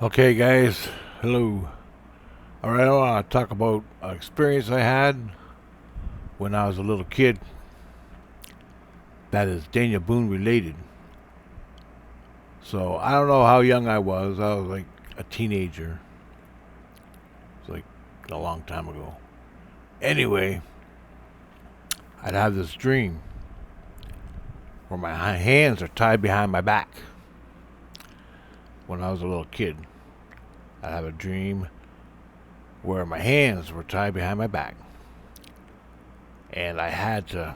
Okay, guys, hello. All right, I want to talk about an experience I had when I was a little kid that is Daniel Boone related. So I don't know how young I was. I was like a teenager. It's like a long time ago. Anyway, I'd have this dream where my hands are tied behind my back. When I was a little kid, I'd have a dream where my hands were tied behind my back, and I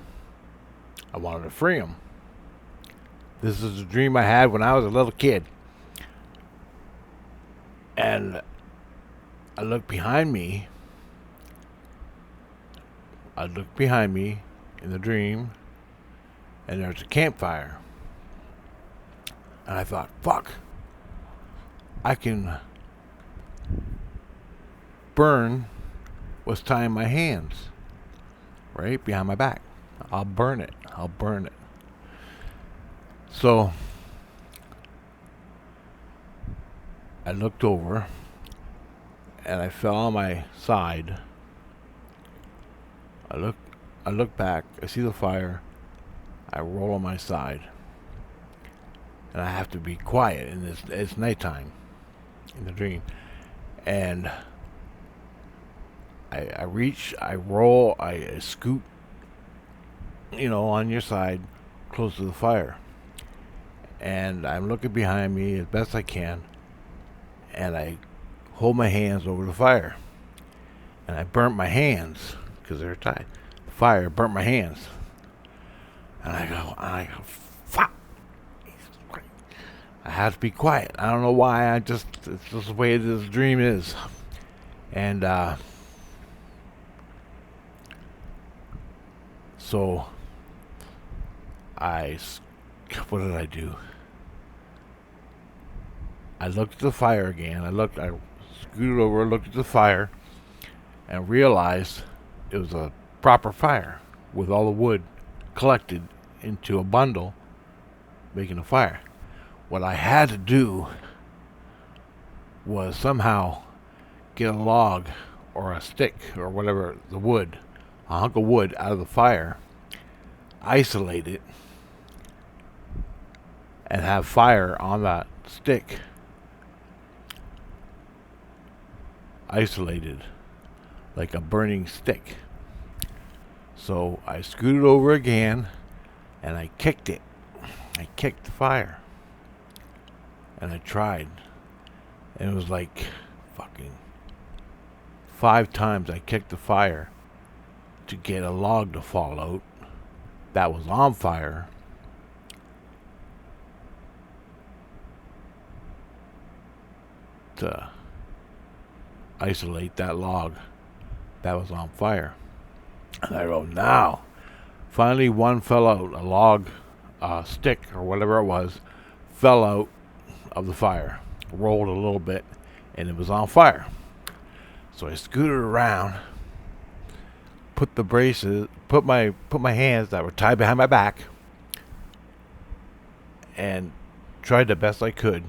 wanted to free them. This is a dream I had when I was a little kid. And I looked behind me. I looked behind me in the dream, and there's a campfire. And I thought, fuck, I can burn what's tying my hands right behind my back. I'll burn it. I'll burn it. So I looked over and I fell on my side. I look back, I see the fire, I roll on my side. And I have to be quiet, and it's nighttime in the dream. And I reach, I roll, I scoot, on your side, close to the fire. And I'm looking behind me as best I can, and I hold my hands over the fire. And I burnt my hands because they're tied. The fire burnt my hands. And I go, fuck. I have to be quiet. I don't know why. It's just the way this dream is. And so what did I do? I looked at the fire again. I scooted over, looked at the fire, and realized it was a proper fire with all the wood collected into a bundle, making a fire. What I had to do was somehow get a log or a stick or whatever, the wood, a hunk of wood out of the fire, isolate it, and have fire on that stick isolated like a burning stick. So I scooted over again and I kicked it. I kicked the fire. And I tried. And it was like fucking 5 times I kicked the fire to get a log to fall out that was on fire. To isolate that log that was on fire. And I go, now. Finally, one fell out. A log, stick, or whatever it was, fell out of the fire. Rolled a little bit, and it was on fire. So I scooted around, put the braces, put my hands that were tied behind my back, and tried the best I could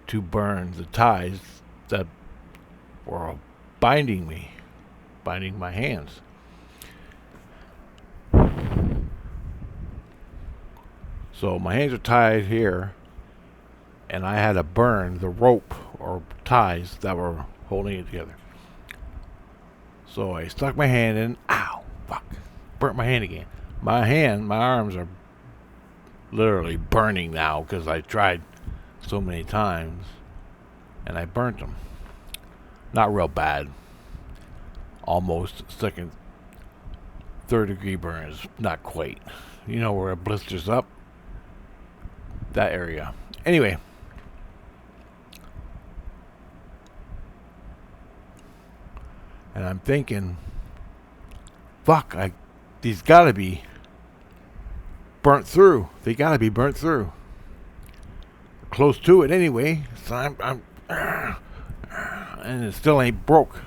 to burn the ties that were binding my hands. So my hands are tied here, and I had to burn the rope or ties that were holding it together. So I stuck my hand in. Ow, fuck. Burnt my hand again. My arms are literally burning now because I tried so many times and I burnt them. Not real bad. Almost second, third degree burns. Not quite. You know where it blisters up? That area. Anyway. And I'm thinking, fuck, these gotta be burnt through. They gotta be burnt through. Close to it anyway. So I'm and it still ain't broke.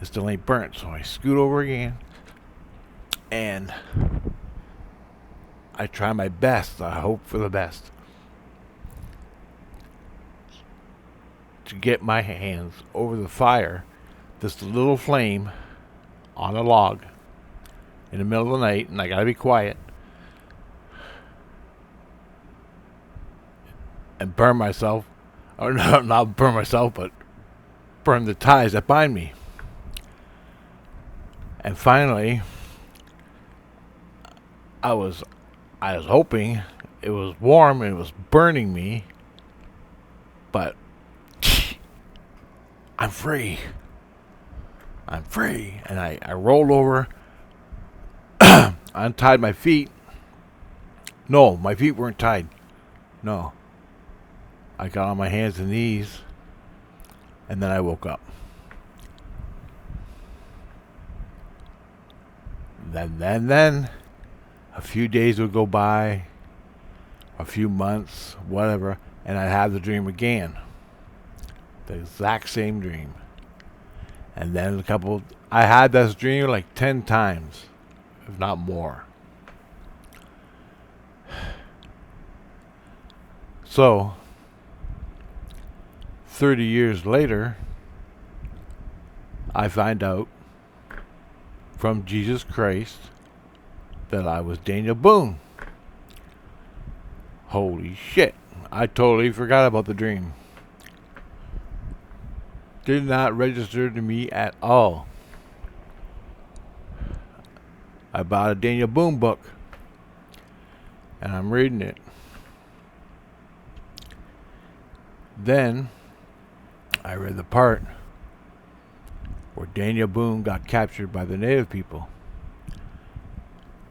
It still ain't burnt. So I scoot over again. And I try my best. I hope for the best. to get my hands over the fire, this little flame on a log in the middle of the night, and I gotta be quiet, and burn myself, or no, not burn myself, but burn the ties that bind me. And finally, I was hoping it was warm and it was burning me, but I'm free. I'm free. And I rolled over, untied my feet. No, my feet weren't tied. No. I got on my hands and knees, and then I woke up. Then, a few days would go by, a few months, whatever, and I'd have the dream again. The exact same dream. And then I had this dream like 10 times, if not more. So, 30 years later, I find out from Jesus Christ that I was Daniel Boone. Holy shit. I totally forgot about the dream. Did not register to me at all. I bought a Daniel Boone book, and I'm reading it. Then I read the part where Daniel Boone got captured by the native people,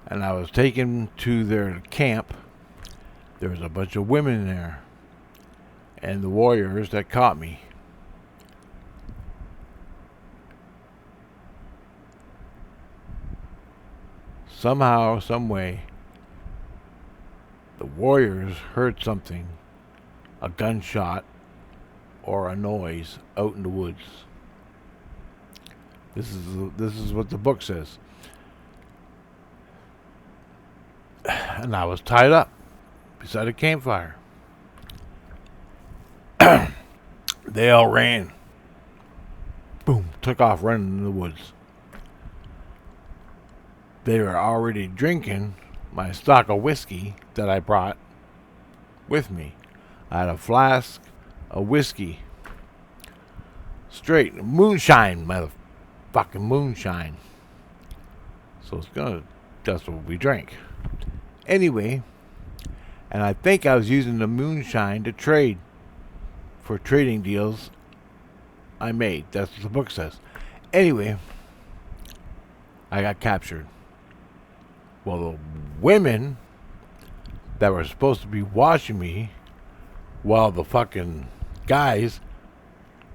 and I was taken to their camp. There was a bunch of women there, and the warriors that caught me. Somehow, some way, the warriors heard something, a gunshot or a noise out in the woods. This is what the book says. And I was tied up beside a campfire. They all ran. Boom, took off running in the woods. They were already drinking my stock of whiskey that I brought with me. I had a flask of whiskey. Straight moonshine, motherfucking moonshine. So that's what we drank. Anyway, and I think I was using the moonshine to trade for trading deals I made. That's what the book says. Anyway, I got captured. Well, the women that were supposed to be watching me while the fucking guys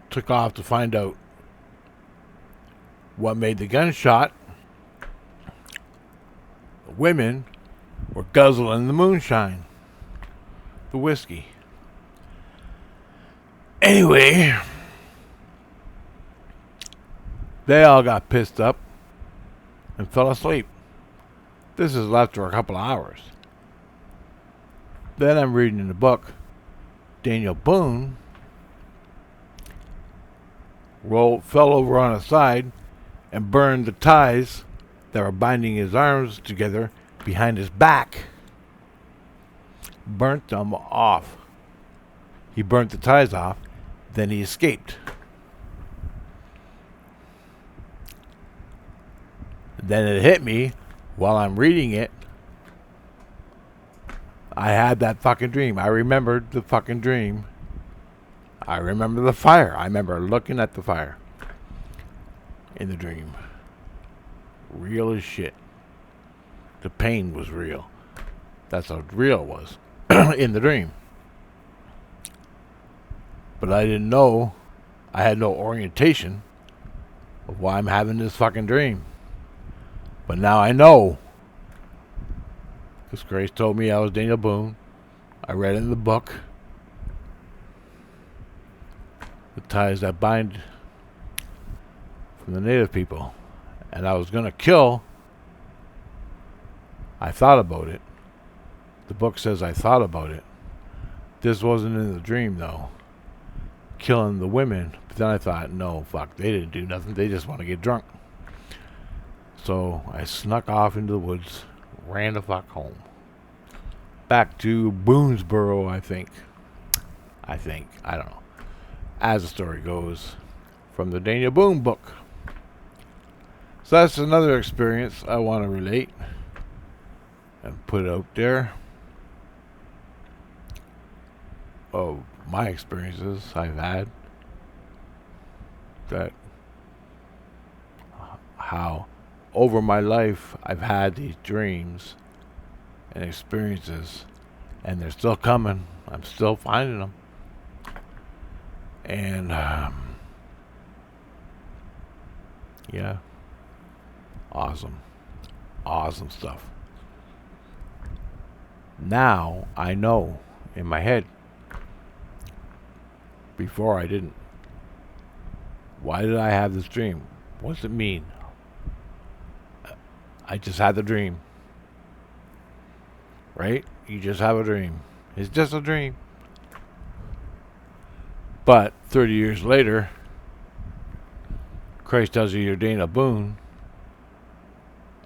took off to find out what made the gunshot, the women were guzzling the moonshine, the whiskey. Anyway, they all got pissed up and fell asleep. This is after a couple of hours. Then I'm reading in the book, Daniel Boone fell over on his side and burned the ties that were binding his arms together behind his back. Burnt them off. He burnt the ties off, then he escaped. Then it hit me while I'm reading it. I had that fucking dream. I remembered the fucking dream. I remember the fire. I remember looking at the fire in the dream. Real as shit. The pain was real. That's how real it was in the dream. But I didn't know. I had no orientation of why I'm having this fucking dream. But now I know. Because Grace told me I was Daniel Boone. I read in the book. The ties that bind from the native people. And I was going to kill. I thought about it. The book says I thought about it. This wasn't in the dream, though. killing the women. But then I thought, no, fuck, they didn't do nothing. They just want to get drunk. So I snuck off into the woods, ran the fuck home. Back to Boonesboro, I think. I don't know. As the story goes, from the Daniel Boone book. So that's another experience I want to relate and put out there of my experiences I've had. That how over my life I've had these dreams and experiences, and they're still coming. I'm still finding them. And yeah, awesome stuff. Now I know in my head. Before I didn't. Why did I have this dream? What does it mean? I just had the dream. Right? You just have a dream. It's just a dream. But 30 years later, Christ tells you you're Dana Boone,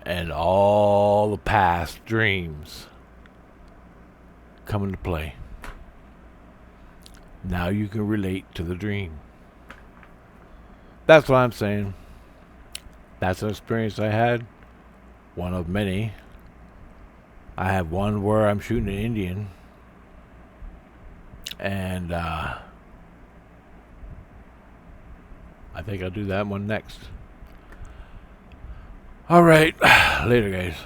and all the past dreams come into play. Now you can relate to the dream. That's what I'm saying. That's an experience I had. One of many. I have one where I'm shooting an Indian. And I think I'll do that one next. Alright. Later, guys.